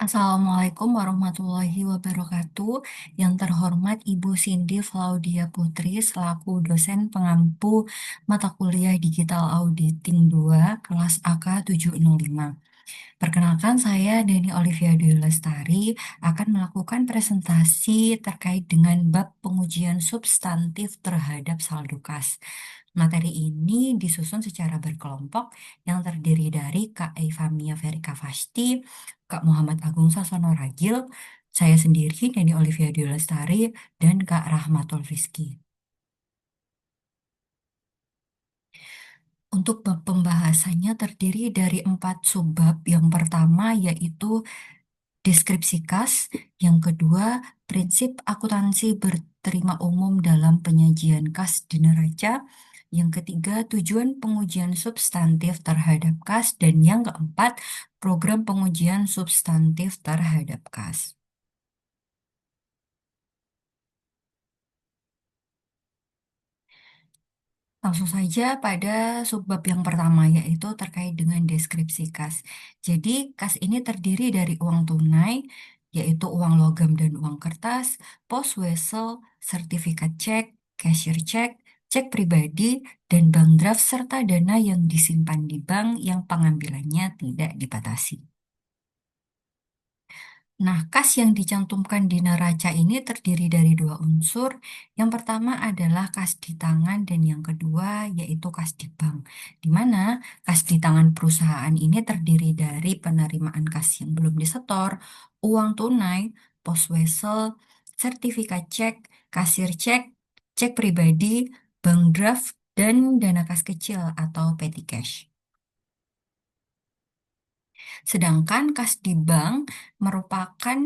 Assalamualaikum warahmatullahi wabarakatuh. Yang terhormat Ibu Cindy Claudia Putri selaku dosen pengampu mata kuliah Digital Auditing 2 kelas AK 705. Perkenalkan saya Deni Olivia Dwi Lestari akan melakukan presentasi terkait dengan bab pengujian substantif terhadap saldo kas. Materi ini disusun secara berkelompok yang terdiri dari Kak Eifamia Verika Fasti, Kak Muhammad Agung Sasono Ragil, saya sendiri Deni Olivia Dwi Lestari, dan Kak Rahmatul Rizky. Untuk bab pembahasannya terdiri dari 4 subbab. Yang pertama yaitu deskripsi kas, yang kedua, prinsip akuntansi berterima umum dalam penyajian kas di neraca, yang ketiga, tujuan pengujian substantif terhadap kas, dan yang keempat, program pengujian substantif terhadap kas. Langsung saja pada subbab yang pertama, yaitu terkait dengan deskripsi kas. Jadi, kas ini terdiri dari uang tunai, yaitu uang logam dan uang kertas, pos wesel, sertifikat cek, cashier cek, cek pribadi, dan bank draft, serta dana yang disimpan di bank yang pengambilannya tidak dibatasi. Nah, kas yang dicantumkan di neraca ini terdiri dari dua unsur. Yang pertama adalah kas di tangan dan yang kedua yaitu kas di bank. Di mana kas di tangan perusahaan ini terdiri dari penerimaan kas yang belum disetor, uang tunai, pos wesel, sertifikat cek, kasir cek, cek pribadi, bank draft, dan dana kas kecil atau petty cash. Sedangkan kas di bank merupakan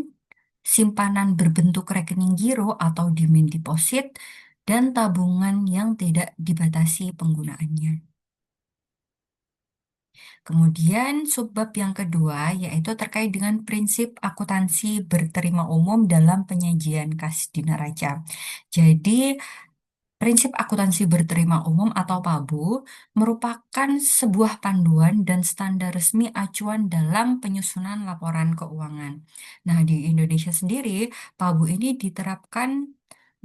simpanan berbentuk rekening giro atau demand deposit dan tabungan yang tidak dibatasi penggunaannya. Kemudian subbab yang kedua yaitu terkait dengan prinsip akuntansi berterima umum dalam penyajian kas di neraca. Jadi prinsip akuntansi berterima umum atau PABU merupakan sebuah panduan dan standar resmi acuan dalam penyusunan laporan keuangan. Nah, di Indonesia sendiri, PABU ini diterapkan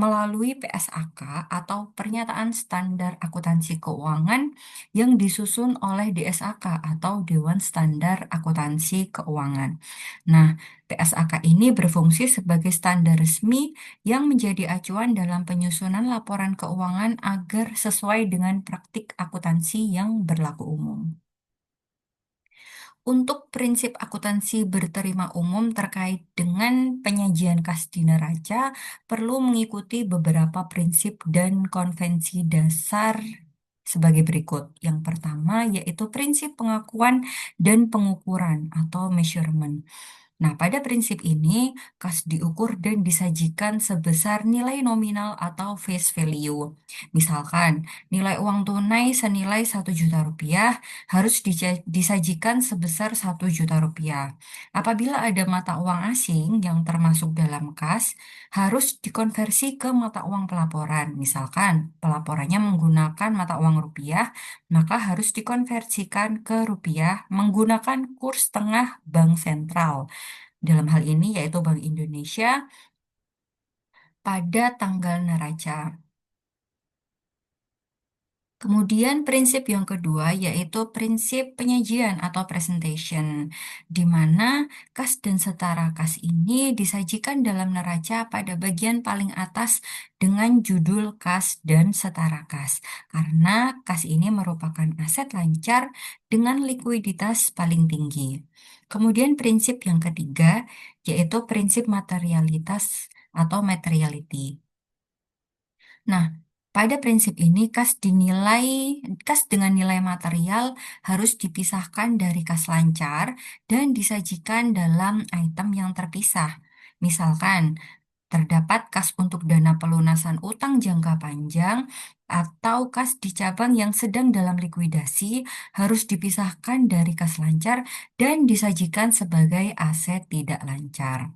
melalui PSAK atau Pernyataan Standar Akuntansi Keuangan yang disusun oleh DSAK atau Dewan Standar Akuntansi Keuangan. Nah, PSAK ini berfungsi sebagai standar resmi yang menjadi acuan dalam penyusunan laporan keuangan agar sesuai dengan praktik akuntansi yang berlaku umum. Untuk prinsip akuntansi berterima umum terkait dengan penyajian kas di neraca perlu mengikuti beberapa prinsip dan konvensi dasar sebagai berikut. Yang pertama yaitu prinsip pengakuan dan pengukuran atau measurement. Nah, pada prinsip ini, kas diukur dan disajikan sebesar nilai nominal atau face value. Misalkan, nilai uang tunai senilai 1 juta rupiah harus disajikan sebesar 1 juta rupiah. Apabila ada mata uang asing yang termasuk dalam kas, harus dikonversi ke mata uang pelaporan. Misalkan, pelaporannya menggunakan mata uang rupiah, maka harus dikonversikan ke rupiah menggunakan kurs tengah bank sentral. Dalam hal ini yaitu Bank Indonesia pada tanggal neraca. Kemudian prinsip yang kedua yaitu prinsip penyajian atau presentation, di mana kas dan setara kas ini disajikan dalam neraca pada bagian paling atas dengan judul kas dan setara kas, karena kas ini merupakan aset lancar dengan likuiditas paling tinggi. Kemudian prinsip yang ketiga yaitu prinsip materialitas atau materiality. Nah, pada prinsip ini kas dengan nilai material harus dipisahkan dari kas lancar dan disajikan dalam item yang terpisah. Misalkan, terdapat kas untuk dana pelunasan utang jangka panjang atau kas di cabang yang sedang dalam likuidasi harus dipisahkan dari kas lancar dan disajikan sebagai aset tidak lancar.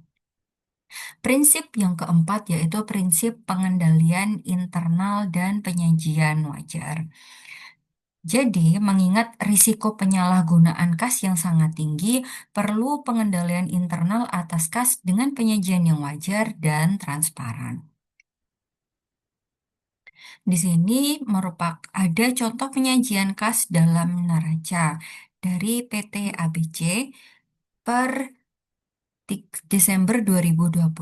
Prinsip yang keempat yaitu prinsip pengendalian internal dan penyajian wajar. Jadi, mengingat risiko penyalahgunaan kas yang sangat tinggi, perlu pengendalian internal atas kas dengan penyajian yang wajar dan transparan. Di sini ada contoh penyajian kas dalam neraca dari PT ABC per Desember 2025.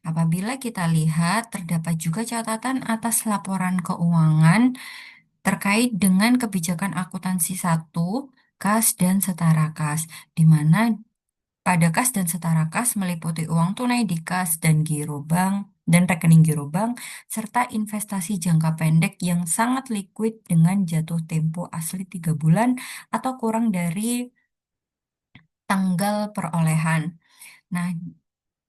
Apabila kita lihat, terdapat juga catatan atas laporan keuangan terkait dengan kebijakan akuntansi satu, kas, dan setara kas, di mana pada kas dan setara kas meliputi uang tunai di kas dan giro bank dan rekening giro bank, serta investasi jangka pendek yang sangat liquid dengan jatuh tempo asli 3 bulan atau kurang dari tanggal perolehan. Nah,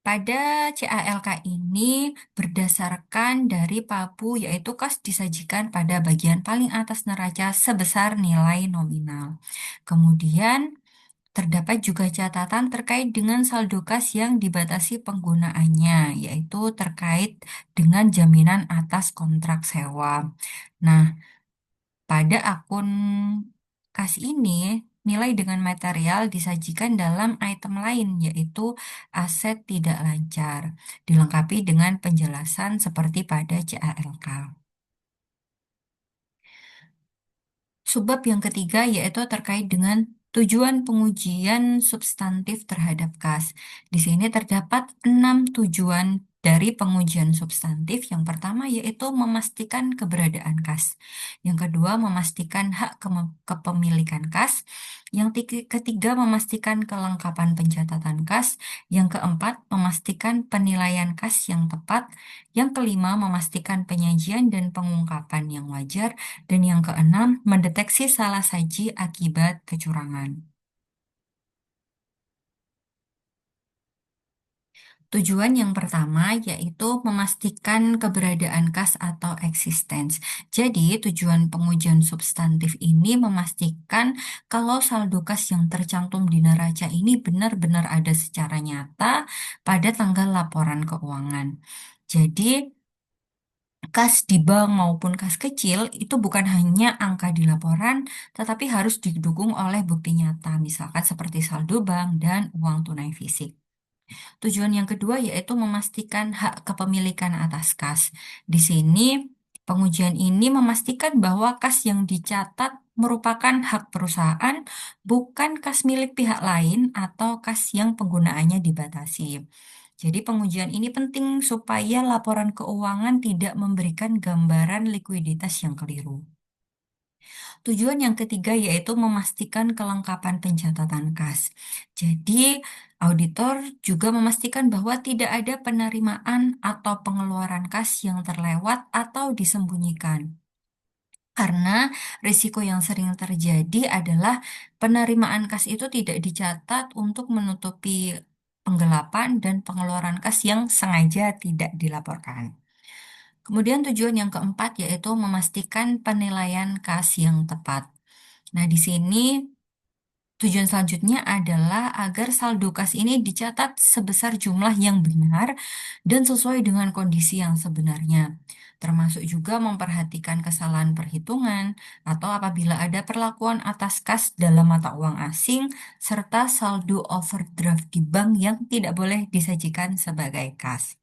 pada CALK ini berdasarkan dari Pabu, yaitu kas disajikan pada bagian paling atas neraca sebesar nilai nominal. Kemudian terdapat juga catatan terkait dengan saldo kas yang dibatasi penggunaannya, yaitu terkait dengan jaminan atas kontrak sewa. Nah, pada akun kas ini, nilai dengan material disajikan dalam item lain, yaitu aset tidak lancar, dilengkapi dengan penjelasan seperti pada CALK. Subbab yang ketiga yaitu terkait dengan tujuan pengujian substantif terhadap kas. Di sini terdapat 6 tujuan dari pengujian substantif. Yang pertama yaitu memastikan keberadaan kas. Yang kedua memastikan hak kepemilikan kas. Yang ketiga memastikan kelengkapan pencatatan kas. Yang keempat memastikan penilaian kas yang tepat. Yang kelima memastikan penyajian dan pengungkapan yang wajar. Dan yang keenam, mendeteksi salah saji akibat kecurangan. Tujuan yang pertama yaitu memastikan keberadaan kas atau eksistens. Jadi, tujuan pengujian substantif ini memastikan kalau saldo kas yang tercantum di neraca ini benar-benar ada secara nyata pada tanggal laporan keuangan. Jadi, kas di bank maupun kas kecil itu bukan hanya angka di laporan, tetapi harus didukung oleh bukti nyata, misalkan seperti saldo bank dan uang tunai fisik. Tujuan yang kedua yaitu memastikan hak kepemilikan atas kas. Di sini, pengujian ini memastikan bahwa kas yang dicatat merupakan hak perusahaan, bukan kas milik pihak lain atau kas yang penggunaannya dibatasi. Jadi pengujian ini penting supaya laporan keuangan tidak memberikan gambaran likuiditas yang keliru. Tujuan yang ketiga yaitu memastikan kelengkapan pencatatan kas. Jadi, auditor juga memastikan bahwa tidak ada penerimaan atau pengeluaran kas yang terlewat atau disembunyikan. Karena risiko yang sering terjadi adalah penerimaan kas itu tidak dicatat untuk menutupi penggelapan dan pengeluaran kas yang sengaja tidak dilaporkan. Kemudian tujuan yang keempat yaitu memastikan penilaian kas yang tepat. Nah, di sini tujuan selanjutnya adalah agar saldo kas ini dicatat sebesar jumlah yang benar dan sesuai dengan kondisi yang sebenarnya. Termasuk juga memperhatikan kesalahan perhitungan atau apabila ada perlakuan atas kas dalam mata uang asing serta saldo overdraft di bank yang tidak boleh disajikan sebagai kas.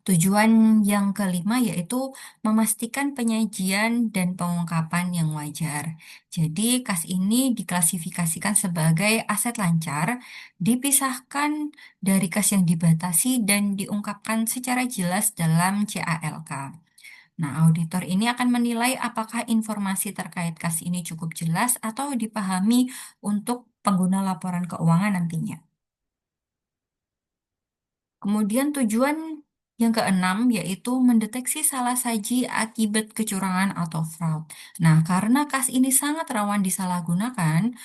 Tujuan yang kelima yaitu memastikan penyajian dan pengungkapan yang wajar. Jadi, kas ini diklasifikasikan sebagai aset lancar, dipisahkan dari kas yang dibatasi dan diungkapkan secara jelas dalam CALK. Nah, auditor ini akan menilai apakah informasi terkait kas ini cukup jelas atau dipahami untuk pengguna laporan keuangan nantinya. Kemudian tujuan yang keenam yaitu mendeteksi salah saji akibat kecurangan atau fraud. Nah, karena kas ini sangat rawan disalahgunakan,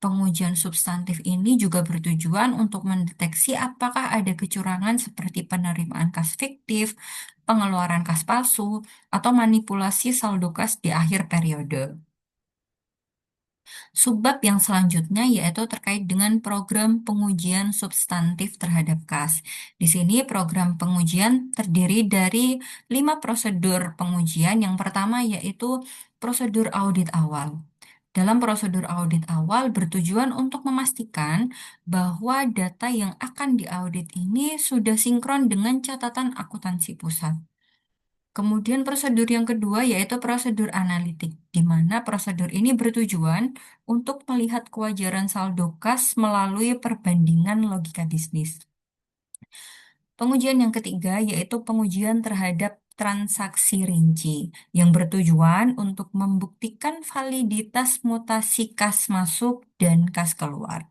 pengujian substantif ini juga bertujuan untuk mendeteksi apakah ada kecurangan seperti penerimaan kas fiktif, pengeluaran kas palsu, atau manipulasi saldo kas di akhir periode. Subbab yang selanjutnya yaitu terkait dengan program pengujian substantif terhadap kas. Di sini program pengujian terdiri dari 5 prosedur pengujian. Yang pertama yaitu prosedur audit awal. Dalam prosedur audit awal bertujuan untuk memastikan bahwa data yang akan diaudit ini sudah sinkron dengan catatan akuntansi pusat. Kemudian prosedur yang kedua yaitu prosedur analitik, di mana prosedur ini bertujuan untuk melihat kewajaran saldo kas melalui perbandingan logika bisnis. Pengujian yang ketiga yaitu pengujian terhadap transaksi rinci yang bertujuan untuk membuktikan validitas mutasi kas masuk dan kas keluar.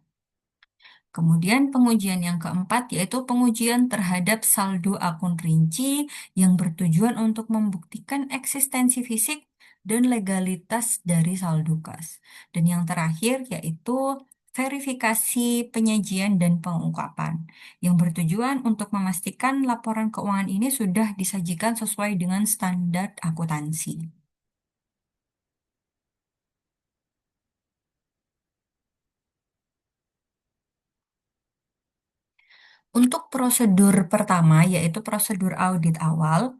Kemudian pengujian yang keempat yaitu pengujian terhadap saldo akun rinci yang bertujuan untuk membuktikan eksistensi fisik dan legalitas dari saldo kas. Dan yang terakhir yaitu verifikasi penyajian dan pengungkapan yang bertujuan untuk memastikan laporan keuangan ini sudah disajikan sesuai dengan standar akuntansi. Untuk prosedur pertama yaitu prosedur audit awal,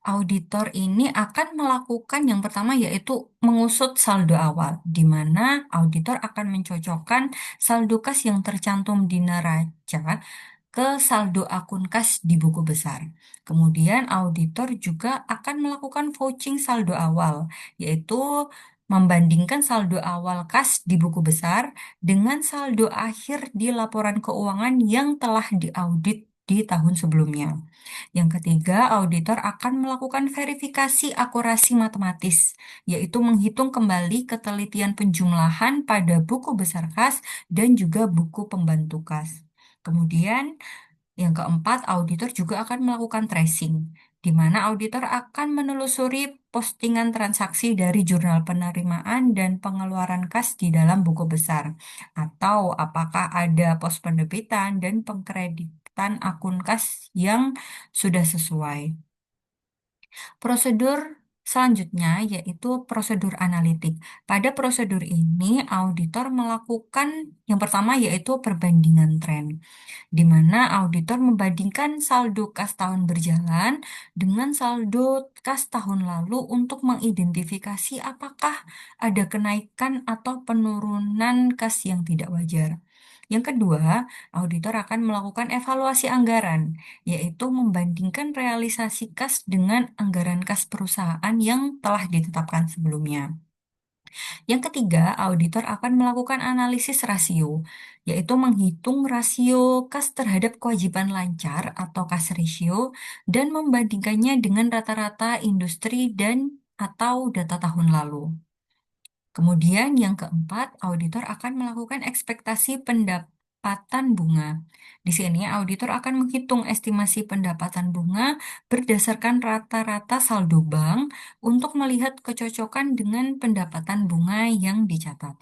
auditor ini akan melakukan yang pertama yaitu mengusut saldo awal, di mana auditor akan mencocokkan saldo kas yang tercantum di neraca ke saldo akun kas di buku besar. Kemudian auditor juga akan melakukan vouching saldo awal, yaitu membandingkan saldo awal kas di buku besar dengan saldo akhir di laporan keuangan yang telah diaudit di tahun sebelumnya. Yang ketiga, auditor akan melakukan verifikasi akurasi matematis, yaitu menghitung kembali ketelitian penjumlahan pada buku besar kas dan juga buku pembantu kas. Kemudian, yang keempat, auditor juga akan melakukan tracing, di mana auditor akan menelusuri postingan transaksi dari jurnal penerimaan dan pengeluaran kas di dalam buku besar, atau apakah ada pos penerbitan dan pengkreditan akun kas yang sudah sesuai. Prosedur selanjutnya yaitu prosedur analitik. Pada prosedur ini, auditor melakukan yang pertama yaitu perbandingan tren, di mana auditor membandingkan saldo kas tahun berjalan dengan saldo kas tahun lalu untuk mengidentifikasi apakah ada kenaikan atau penurunan kas yang tidak wajar. Yang kedua, auditor akan melakukan evaluasi anggaran, yaitu membandingkan realisasi kas dengan anggaran kas perusahaan yang telah ditetapkan sebelumnya. Yang ketiga, auditor akan melakukan analisis rasio, yaitu menghitung rasio kas terhadap kewajiban lancar atau kas ratio dan membandingkannya dengan rata-rata industri dan atau data tahun lalu. Kemudian yang keempat, auditor akan melakukan ekspektasi pendapatan bunga. Di sini, auditor akan menghitung estimasi pendapatan bunga berdasarkan rata-rata saldo bank untuk melihat kecocokan dengan pendapatan bunga yang dicatat.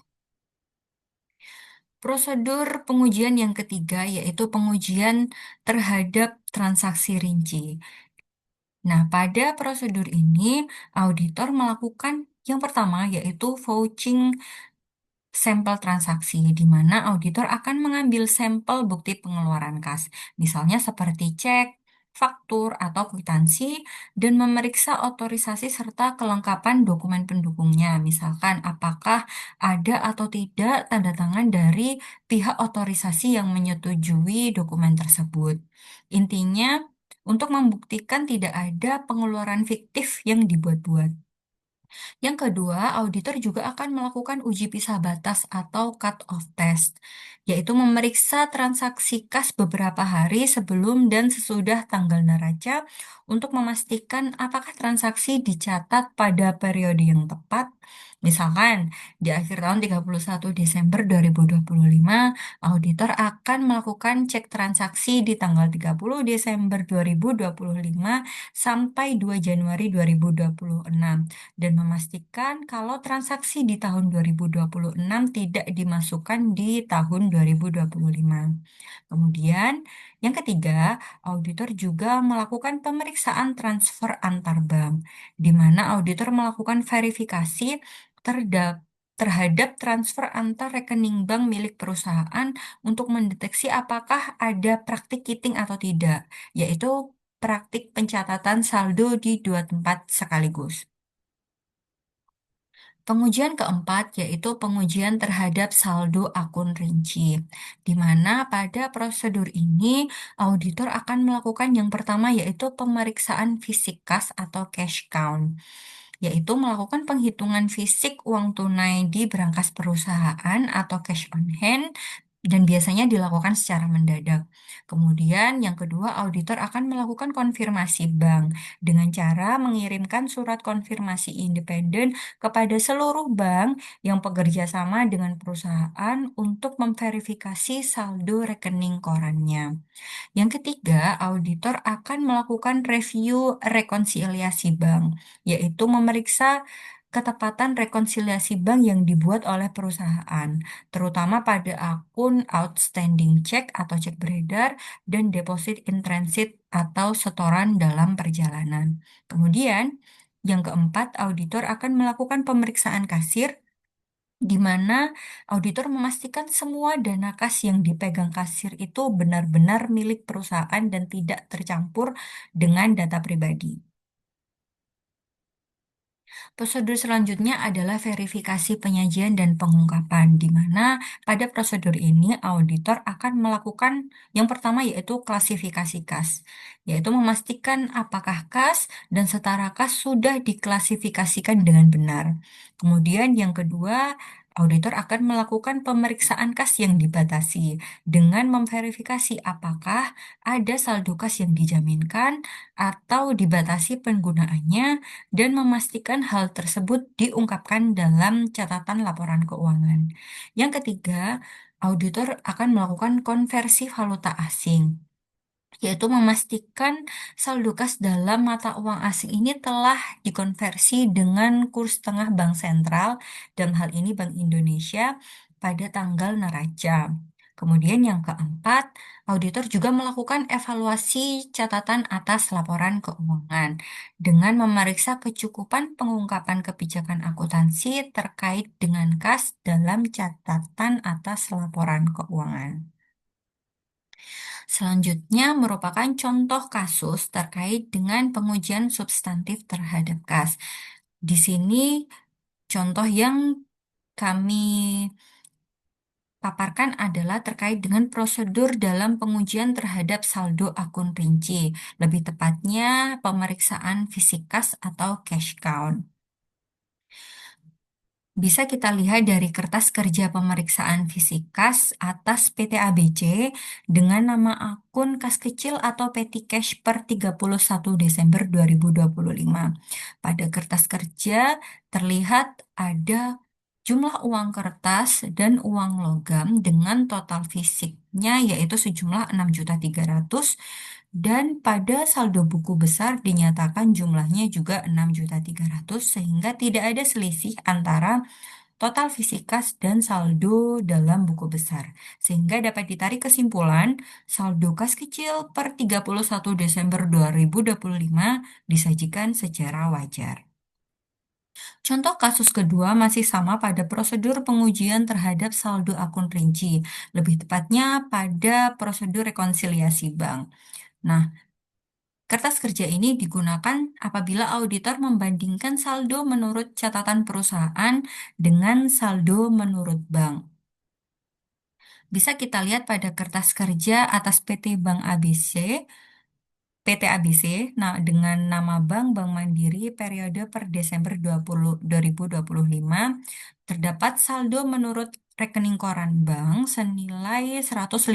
Prosedur pengujian yang ketiga yaitu pengujian terhadap transaksi rinci. Nah, pada prosedur ini, auditor melakukan yang pertama yaitu vouching sampel transaksi, di mana auditor akan mengambil sampel bukti pengeluaran kas, misalnya seperti cek, faktur, atau kwitansi, dan memeriksa otorisasi serta kelengkapan dokumen pendukungnya, misalkan apakah ada atau tidak tanda tangan dari pihak otorisasi yang menyetujui dokumen tersebut. Intinya, untuk membuktikan tidak ada pengeluaran fiktif yang dibuat-buat. Yang kedua, auditor juga akan melakukan uji pisah batas atau cut-off test, yaitu memeriksa transaksi kas beberapa hari sebelum dan sesudah tanggal neraca untuk memastikan apakah transaksi dicatat pada periode yang tepat. Misalkan, di akhir tahun 31 Desember 2025, auditor akan melakukan cek transaksi di tanggal 30 Desember 2025 sampai 2 Januari 2026 dan memastikan kalau transaksi di tahun 2026 tidak dimasukkan di tahun 2025. Kemudian, yang ketiga, auditor juga melakukan pemeriksaan transfer antar bank, di mana auditor melakukan verifikasi terhadap transfer antar rekening bank milik perusahaan untuk mendeteksi apakah ada praktik kiting atau tidak, yaitu praktik pencatatan saldo di dua tempat sekaligus. Pengujian keempat yaitu pengujian terhadap saldo akun rinci, di mana pada prosedur ini auditor akan melakukan yang pertama yaitu pemeriksaan fisik kas atau cash count, yaitu melakukan penghitungan fisik uang tunai di berangkas perusahaan atau cash on hand dan biasanya dilakukan secara mendadak. Kemudian yang kedua, auditor akan melakukan konfirmasi bank dengan cara mengirimkan surat konfirmasi independen kepada seluruh bank yang bekerja sama dengan perusahaan untuk memverifikasi saldo rekening korannya. Yang ketiga, auditor akan melakukan review rekonsiliasi bank, yaitu memeriksa ketepatan rekonsiliasi bank yang dibuat oleh perusahaan, terutama pada akun outstanding check atau cek beredar dan deposit in transit atau setoran dalam perjalanan. Kemudian, yang keempat, auditor akan melakukan pemeriksaan kasir di mana auditor memastikan semua dana kas yang dipegang kasir itu benar-benar milik perusahaan dan tidak tercampur dengan data pribadi. Prosedur selanjutnya adalah verifikasi penyajian dan pengungkapan, di mana pada prosedur ini auditor akan melakukan yang pertama yaitu klasifikasi kas, yaitu memastikan apakah kas dan setara kas sudah diklasifikasikan dengan benar. Kemudian yang kedua, auditor akan melakukan pemeriksaan kas yang dibatasi dengan memverifikasi apakah ada saldo kas yang dijaminkan atau dibatasi penggunaannya dan memastikan hal tersebut diungkapkan dalam catatan laporan keuangan. Yang ketiga, auditor akan melakukan konversi valuta asing, yaitu memastikan saldo kas dalam mata uang asing ini telah dikonversi dengan kurs tengah bank sentral, dalam hal ini Bank Indonesia, pada tanggal neraca. Kemudian yang keempat, auditor juga melakukan evaluasi catatan atas laporan keuangan dengan memeriksa kecukupan pengungkapan kebijakan akuntansi terkait dengan kas dalam catatan atas laporan keuangan. Selanjutnya merupakan contoh kasus terkait dengan pengujian substantif terhadap kas. Di sini contoh yang kami paparkan adalah terkait dengan prosedur dalam pengujian terhadap saldo akun rinci, lebih tepatnya pemeriksaan fisik kas atau cash count. Bisa kita lihat dari kertas kerja pemeriksaan fisik kas atas PT ABC dengan nama akun kas kecil atau petty cash per 31 Desember 2025. Pada kertas kerja terlihat ada jumlah uang kertas dan uang logam dengan total fisiknya yaitu sejumlah 6.300.000 dan pada saldo buku besar dinyatakan jumlahnya juga 6.300.000 sehingga tidak ada selisih antara total fisik kas dan saldo dalam buku besar. Sehingga dapat ditarik kesimpulan saldo kas kecil per 31 Desember 2025 disajikan secara wajar. Contoh kasus kedua masih sama pada prosedur pengujian terhadap saldo akun rinci, lebih tepatnya pada prosedur rekonsiliasi bank. Nah, kertas kerja ini digunakan apabila auditor membandingkan saldo menurut catatan perusahaan dengan saldo menurut bank. Bisa kita lihat pada kertas kerja atas PT Bank ABC, PT ABC, nah dengan nama Bank Mandiri periode per Desember 2025, terdapat saldo menurut rekening koran bank senilai 150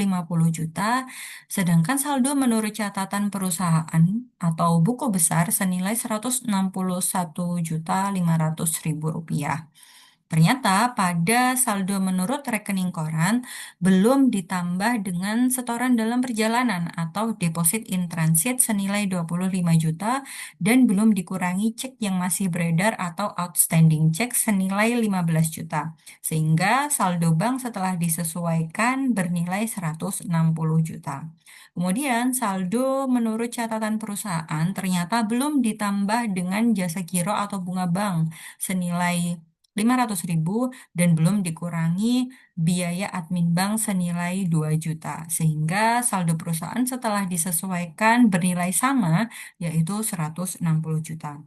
juta, sedangkan saldo menurut catatan perusahaan atau buku besar senilai 161.500.000 rupiah. Ternyata pada saldo menurut rekening koran belum ditambah dengan setoran dalam perjalanan atau deposit in transit senilai 25 juta dan belum dikurangi cek yang masih beredar atau outstanding cek senilai 15 juta. Sehingga saldo bank setelah disesuaikan bernilai 160 juta. Kemudian saldo menurut catatan perusahaan ternyata belum ditambah dengan jasa giro atau bunga bank senilai 500.000 dan belum dikurangi biaya admin bank senilai 2 juta. Sehingga saldo perusahaan setelah disesuaikan bernilai sama yaitu 160 juta.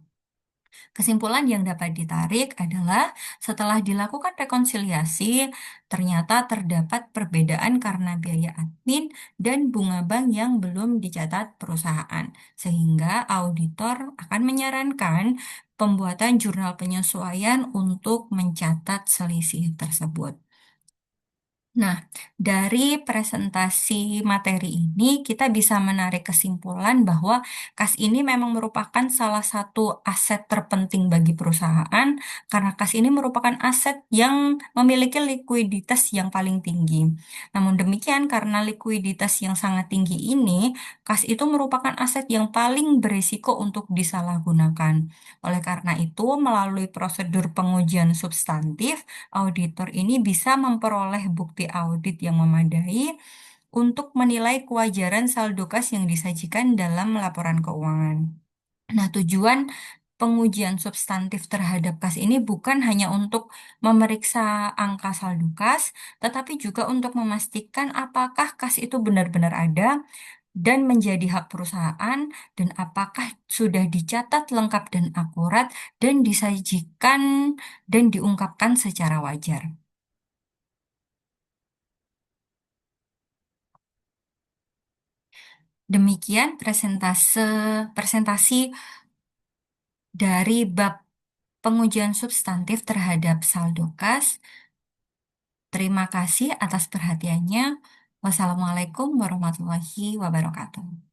Kesimpulan yang dapat ditarik adalah setelah dilakukan rekonsiliasi, ternyata terdapat perbedaan karena biaya admin dan bunga bank yang belum dicatat perusahaan, sehingga auditor akan menyarankan pembuatan jurnal penyesuaian untuk mencatat selisih tersebut. Nah, dari presentasi materi ini kita bisa menarik kesimpulan bahwa kas ini memang merupakan salah satu aset terpenting bagi perusahaan karena kas ini merupakan aset yang memiliki likuiditas yang paling tinggi. Namun demikian, karena likuiditas yang sangat tinggi ini, kas itu merupakan aset yang paling berisiko untuk disalahgunakan. Oleh karena itu, melalui prosedur pengujian substantif, auditor ini bisa memperoleh bukti audit yang memadai untuk menilai kewajaran saldo kas yang disajikan dalam laporan keuangan. Nah, tujuan pengujian substantif terhadap kas ini bukan hanya untuk memeriksa angka saldo kas, tetapi juga untuk memastikan apakah kas itu benar-benar ada dan menjadi hak perusahaan, dan apakah sudah dicatat lengkap dan akurat dan disajikan dan diungkapkan secara wajar. Demikian presentasi dari bab pengujian substantif terhadap saldo kas. Terima kasih atas perhatiannya. Wassalamualaikum warahmatullahi wabarakatuh.